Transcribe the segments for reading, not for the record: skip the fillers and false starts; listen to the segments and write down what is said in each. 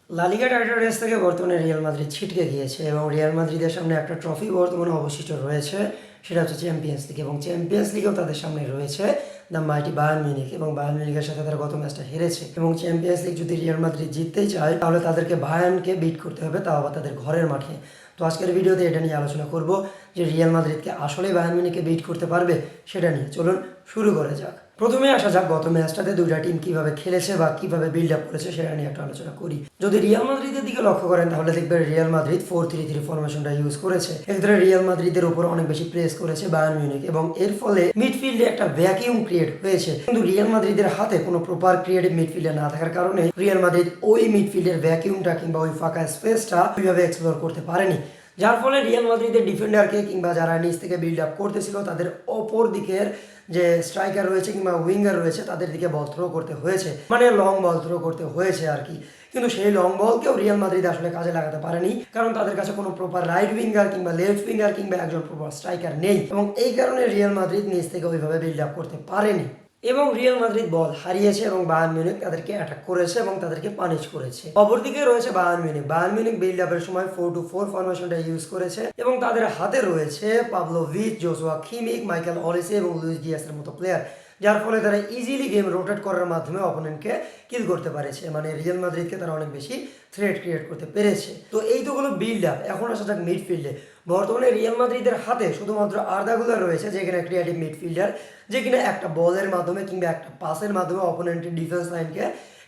লা লিগা title race থেকে বর্তমানে রিয়াল মাদ্রিদ ছিটকে গিয়েছে এবং রিয়াল মাদ্রিদের সামনে একটা ট্রফি বর্তমানে অবশিষ্ট রয়েছে, সেটা হচ্ছে চ্যাম্পিয়ন্স লিগ। এবং চ্যাম্পিয়ন্স লিগেও তাদের সামনে রয়েছে দ্য মাইটি বায়ার্ন মিউনিখ, এবং বায়ার্ন মিউনিখের সাথে তারা গত ম্যাচটা হেরেছে। এবং চ্যাম্পিয়ন্স লিগ যদি রিয়াল মাদ্রিদ জিততেই চায় তাহলে তাদেরকে বায়ার্নকে বিট করতে হবে, তাও আবার তাদের ঘরের মাঠে। তো আজকের ভিডিওতে এটা নিয়ে আলোচনা করব যে রিয়াল মাদ্রিদকে আসলেই বায়ার্ন মিউনিখকে বিট করতে পারবে সেটা নিয়ে। চলুন শুরু করা যাক। প্রথমে আসা যাক গত ম্যাচটাতে দুইটা টিম কিভাবে খেলেছে বা কিভাবে বিল্ড আপ করেছে সেটা নিয়ে একটা আলোচনা করি। যদি রিয়াল মাদ্রিদের দিকে লক্ষ্য করেন তাহলে দেখবেন রিয়াল মাদ্রিদ 4-3-3 ফরমেশনটা ইউজ করেছে। এক্ষেত্রে রিয়াল মাদ্রিদের উপর অনেক বেশি প্রেস করেছে বায়ার্ন মিউনিখ এবং এর ফলে মিডফিল্ডে একটা ভ্যাকিউম ক্রিয়েট হয়েছে। কিন্তু রিয়াল মাদ্রিদের হাতে কোনো প্রপার ক্রিয়েটিভ মিডফিল্ডে না থাকার কারণে রিয়াল মাদ্রিদ ওই মিডফিল্ডের ভ্যাকিউমটা কিংবা ওই ফাঁকা স্পেসটা ওইভাবে এক্সপ্লোর করতে পারেনি, যার ফলে রিয়াল মাদ্রিদের ডিফেন্ডারকে কিংবা যারা নিচ থেকে বিল্ড আপ করতেছিল তাদের অপর দিকের যে স্ট্রাইকার রয়েছে কিংবা উইঙ্গার রয়েছে তাদের দিকে বল থ্রো করতে হয়েছে, মানে লং বল থ্রো করতে হয়েছে আর কি। কিন্তু সেই লং বলকেও রিয়াল মাদ্রিদ আসলে কাজে লাগাতে পারেনি, কারণ তাদের কাছে কোনো প্রপার রাইট উইঙ্গার কিংবা লেফট উইঙ্গার কিংবা একজন প্রপার স্ট্রাইকার নেই, এবং এই কারণে রিয়াল মাদ্রিদ নিচ থেকে ওইভাবে বিল্ড আপ করতে পারেনি এবং রিয়াল মাদ্রিদ বল হারিয়েছে এবং বায়ার্ন মিউনিখ তাদেরকে অ্যাটাক করেছে এবং তাদেরকে পানিশ করেছে। অপরদিকে রয়েছে Bayern Munich. Bayern Munich build আপের সময় 4-2-4 ফরমেশনটা ইউজ করেছে এবং তাদের হাতে রয়েছে পাভলোভিচ, জোসুয়া কিমিখ, মাইকেল অলিসে এবং লুইস ডিয়াসের মতো প্লেয়ার, যার ফলে তারা ইজিলি গেম রোটেট করার মাধ্যমে অপোনেন্টকে কিল করতে পারেছে, মানে রিয়াল মাদ্রিদকে তারা অনেক বেশি থ্রেট ক্রিয়েট করতে পেরেছে। তো এই তো হলো বিল্ড আপ। এখন আসা যাক মিডফিল্ডে। বর্তমানে রিয়াল মাদ্রিদের হাতে শুধুমাত্র আর্দা গুলার রয়েছে, যেখানে ক্রিয়েটিভ মিডফিল্ডার, যে কিনা একটা বলের মাধ্যমে কিংবা একটা পাসের মাধ্যমে অপোনেন্টের ডিফেন্স লাইনকে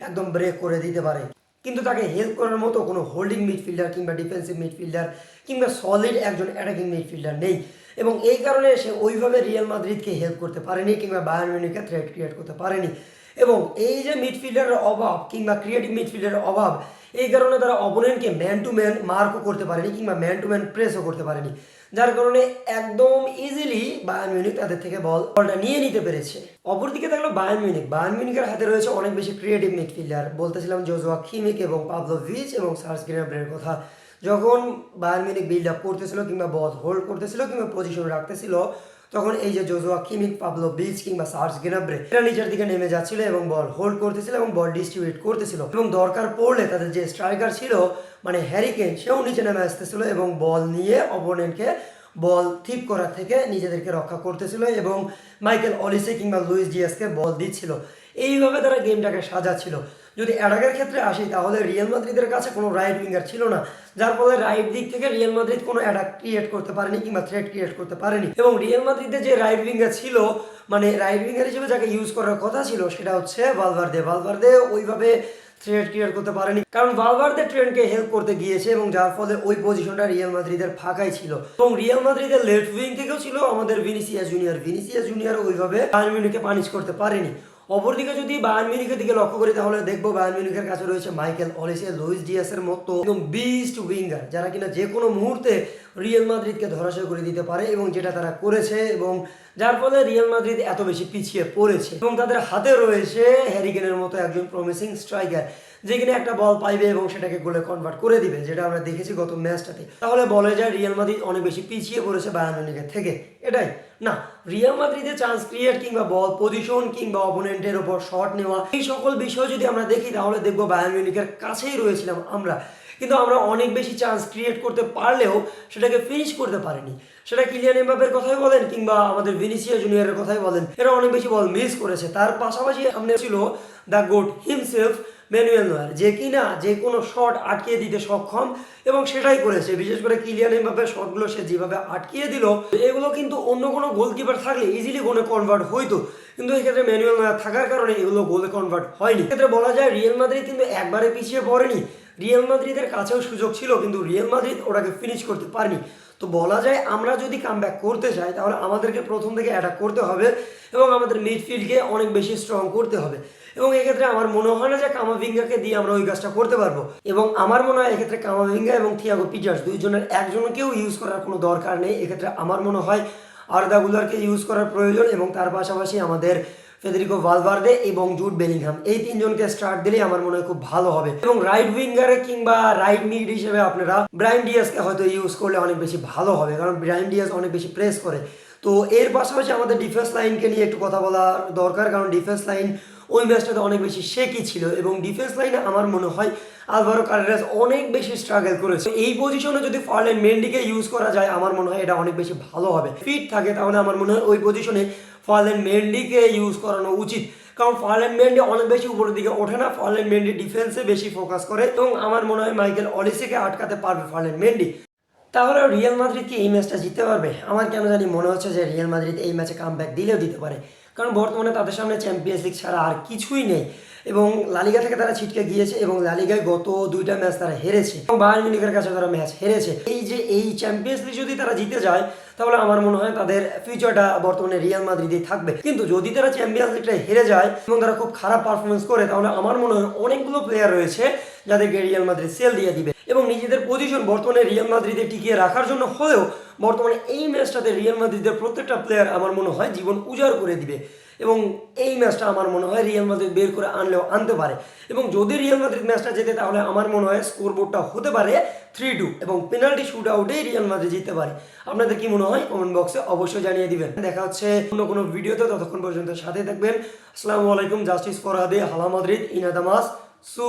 একদম ব্রেক করে দিতে পারে। কিন্তু তাকে হেল্প করার মতো কোনো হোল্ডিং মিডফিল্ডার কিংবা ডিফেন্সিভ মিডফিল্ডার কিংবা সলিড একজন অ্যাটাকিং মিডফিল্ডার নেই, এবং এই কারণে সে ওইভাবে রিয়াল মাদ্রিদকে হেল্প করতে পারেনি কিংবা বায়ার্ন মিউনিখকে থ্রেট ক্রিয়েট করতে পারেনি। এবং এই যে মিডফিল্ডারের অভাব কিংবা ক্রিয়েটিভ মিডফিল্ডারের অভাব, এই কারণে তারা অপোনেন্টকে ম্যান টু ম্যান মার্কও করতে পারেনি কিংবা ম্যান টু ম্যান প্রেসও করতে পারেনি, যার কারণে একদম ইজিলি বায়ার্ন মিউনিখ তাদের থেকে বলটা নিয়ে নিতে পেরেছে। অপরদিকে থাকলো বায়ার্ন মিউনিখ। বায়ার্ন মিউনিখের হাতে রয়েছে অনেক বেশি ক্রিয়েটিভ মিডফিল্ডার। বলতেছিলাম জোসুয়া কিমিখ এবং পাভলোভিচ এবং সার্জ গ্নাব্রির কথা। যখন বায়ার্ন মিউনিখ বিল্ড আপ করতেছিল কিংবা বল হোল্ড করতেছিল কিংবা পজিশন রাখতেছিল, তখন এই যে জোসুয়া কিমিখ, পাভলোভিচ কিংবা সার্জ গ্নাব্রে এরা নিচের দিকে নেমে যাচ্ছিল এবং বল হোল্ড করতেছিল এবং বল ডিস্ট্রিবিউট করতেছিল, এবং দরকার পড়লে তাদের যে স্ট্রাইকার ছিল মানে হ্যারি কেন, সেও নিচে নেমে আসতেছিল এবং বল নিয়ে অপোনেন্টকে বল থিপ করা থেকে নিজেদেরকে রক্ষা করতেছিল এবং মাইকেল অলিসে কিংবা লুইস ডিয়াসকে বল দিচ্ছিল। এইভাবে তারা গেমটাকে সাজাচ্ছিল। যদি অ্যাটাকের ক্ষেত্রে আসি তাহলে রিয়াল মাদ্রিদের কাছে কোনো রাইট উইঙ্গার ছিল না, যার ফলে রাইট দিক থেকে রিয়াল মাদ্রিদ কোনো অ্যাটাক ক্রিয়েট করতে পারেনি কিংবা থ্রেট ক্রিয়েট করতে পারেনি। এবং রিয়াল মাদ্রিদের যে রাইট উইঙ্গার ছিল, মানে রাইট উইঙ্গার হিসেবে যাকে ইউজ করার কথা ছিল, সেটা হচ্ছে ভালভার্দে। ভালভার্দে ওইভাবে থ্রেট ক্রিয়েট করতে পারেনি, কারণ ভালভার্দে ট্রেন্ডকে হেল্প করতে গিয়েছে এবং যার ফলে ওই পজিশনটা রিয়াল মাদ্রিদের ফাঁকাই ছিল। এবং রিয়াল মাদ্রিদের লেফট উইং থেকেও ছিল আমাদের ভিনিসিয়াস জুনিয়র। ভিনিসিয়াস জুনিয়র ওইভাবে বায়ার্ন মিউনিখকে পানিশ করতে পারেনি। অপরদিকে যদি বায়ার্ন মিউনিখের দিকে লক্ষ্য করি তাহলে দেখবো বায়ার্ন মিউনিখের কাছে রয়েছে মাইকেল অলিসে, লুইস ডিয়াসের মতো একদম বিস্ট উইঙ্গার, যারা কিনা যে কোনো মুহূর্তে রিয়াল মাদ্রিদকে ধরাশয় করে দিতে পারে, এবং যেটা তারা করেছে, এবং যার ফলে রিয়াল মাদ্রিদ এত বেশি পিছিয়ে পড়েছে। এবং তাদের হাতে রয়েছে হ্যারি কেনের মতো একজন প্রমিসিং স্ট্রাইকার, যে কিনা একটা বল পাইবে এবং সেটাকে গোলে কনভার্ট করে দিবে, যেটা আমরা দেখেছি গত ম্যাচটাতে। তাহলে বলা যায় রিয়াল মাদ্রিদ অনেক বেশি পিছিয়ে পড়েছে বায়ার্ন মিউনিখের থেকে। এটাই না, রিয়াল মাদ্রিদের চান্স ক্রিয়েট কিংবা বল পজিশন কিংবা অপোনেন্টের ওপর শট নেওয়া, এই সকল বিষয় যদি আমরা দেখি তাহলে দেখবো বায়ার্ন মিউনিখের কাছেই রয়েছিলাম আমরা, কিন্তু আমরা অনেক বেশি চান্স ক্রিয়েট করতে পারলেও সেটাকে ফিনিশ করতে পারিনি। সেটা কিলিয়ান এমবাপ্পের কথাই বলেন কিংবা আমাদের ভিনিসিয়াস জুনিয়রের কথাই বলেন, এরা অনেক বেশি বল মিস করেছে। তার পাশাপাশি সামনে ছিল the goat himself Manuel Neuer, যে কিনা যে কোনো শট আটকিয়ে দিতে সক্ষম, এবং সেটাই করেছে। বিশেষ করে কিলিয়ান এমবাপ্পের শটগুলো সে যেভাবে আটকিয়ে দিল, এগুলো কিন্তু অন্য কোনো গোলকিপার থাকলে ইজিলি গোলে কনভার্ট হইতো, কিন্তু এক্ষেত্রে ম্যানুয়েল নয়ার থাকার কারণে এগুলো গোলে কনভার্ট হয়নি। এক্ষেত্রে বলা যায় রিয়াল মাদ্রিদ কিন্তু একবারে পিছিয়ে পড়েনি। রিয়াল মাদ্রিদের কাছেও সুযোগ ছিল, কিন্তু রিয়াল মাদ্রিদ ওটাকে ফিনিশ করতে পারেনি। তো বলা যায় আমরা যদি কামব্যাক করতে চাই তাহলে আমাদেরকে প্রথম থেকে অ্যাটাক করতে হবে এবং আমাদের মিডফিল্ডকে অনেক বেশি স্ট্রং করতে হবে, এবং এক্ষেত্রে আমার মনে হয় না যে কামাভিঙ্গাকে দিয়ে আমরা ওই কাজটা করতে পারবো। এবং আমার মনে হয় এক্ষেত্রে কামাভিঙ্গা এবং থিয়াগো পিটার্স দুইজনের একজনকেও ইউজ করার কোনো দরকার নেই। এক্ষেত্রে আমার মনে হয় আর্দা গুলারকে ইউজ করার প্রয়োজন, এবং তার পাশাপাশি আমাদের ফেদেরিকো ভালভার্দে এবং জুড বেলিংহাম, এই তিনজনকে স্টার্ট দিলেই আমার মনে হয় খুব ভালো হবে। এবং রাইট উইঙ্গারে কিংবা রাইট মিড হিসেবে আপনারা ব্রাহিম ডিয়াসকে হয়তো ইউজ করলে অনেক বেশি ভালো হবে, কারণ ব্রাহিম ডিয়াস অনেক বেশি প্রেস করে। তো এর পাশাপাশি আমাদের ডিফেন্স লাইনকে নিয়ে একটু কথা বলা দরকার, কারণ ডিফেন্স লাইন ওই ম্যাচটাতে অনেক বেশি শেকি ছিল, এবং ডিফেন্স লাইনে আমার মনে হয় আলভারো কারেরাস অনেক বেশি স্ট্রাগল করেছে। এই পজিশনে যদি ফার্ল্যান্ড মেন্ডিকে ইউজ করা যায় আমার মনে হয় এটা অনেক বেশি ভালো হবে। ফিট থাকে তাহলে আমার মনে হয় ওই পজিশনে ফার্ল্যান্ড মেন্ডিকে ইউজ করানো উচিত, কারণ ফার্ল্যান্ড মেন্ডি অনেক বেশি উপরের দিকে ওঠে না, ফার্ল্যান্ড মেন্ডি ডিফেন্সে বেশি ফোকাস করে এবং আমার মনে হয় মাইকেল অলিসেকে আটকাতে পারবে ফার্ল্যান্ড মেন্ডি। তাহলে রিয়াল মাদ্রিদ কি এই ম্যাচটা জিততে পারবে? আমার কেন জানি মনে হচ্ছে যে রিয়াল মাদ্রিদ এই ম্যাচে কামব্যাক দিলেও দিতে পারে, কারণ বর্তমানে তাদের সামনে চ্যাম্পিয়ন্স লিগ ছাড়া আর কিছুই নেই এবং লালিগা থেকে তারা ছিটকে গিয়েছে এবং লালিগায় গত 2টা ম্যাচ তারা হেরেছে এবং বায়ার্ন মিউনিখের কাছে তারা ম্যাচ হেরেছে। এই চ্যাম্পিয়ন্স লিগ যদি তারা জিতে যায় তাহলে আমার মনে হয় তাদের ফিউচারটা বর্তমানে রিয়াল মাদ্রিদেই থাকবে। কিন্তু যদি তারা চ্যাম্পিয়ন্স লিগটা হেরে যায় এবং তারা খুব খারাপ পারফরমেন্স করে তাহলে আমার মনে হয় অনেকগুলো প্লেয়ার রয়েছে যাদেরকে রিয়াল মাদ্রিদ সেল দিয়ে দিবে এবং নিজেদের পজিশন বর্তমানে রিয়াল মাদ্রিদে টিকিয়ে রাখার জন্য হলেও বর্তমানে এই ম্যাচটাতে রিয়াল মাদ্রিদের প্রত্যেকটা প্লেয়ার আমার মনে হয় জীবন উজাড় করে দিবে এবং এই ম্যাচটা আমার মনে হয় রিয়াল মাদ্রিদ বের করে আনলেও আনতে পারে এবং যদি রিয়াল মাদ্রিদ ম্যাচটা জেতে তাহলে আমার মনে হয় স্কোর বোর্ডটা হতে পারে 3-2 এবং পেনাল্টি শুট আউটেই রিয়াল মাদ্রিদ জিততে পারে। আপনাদের কি মনে হয় কমেন্ট বক্সে অবশ্যই জানিয়ে দিবেন। দেখা হচ্ছে অন্য কোনো ভিডিওতে, ততক্ষণ পর্যন্ত সাথে থাকবেন। আসসালামু আলাইকুম। জাস্টিস ফর হাদে হালা মাদ্রিদ ইনাদামাস সু।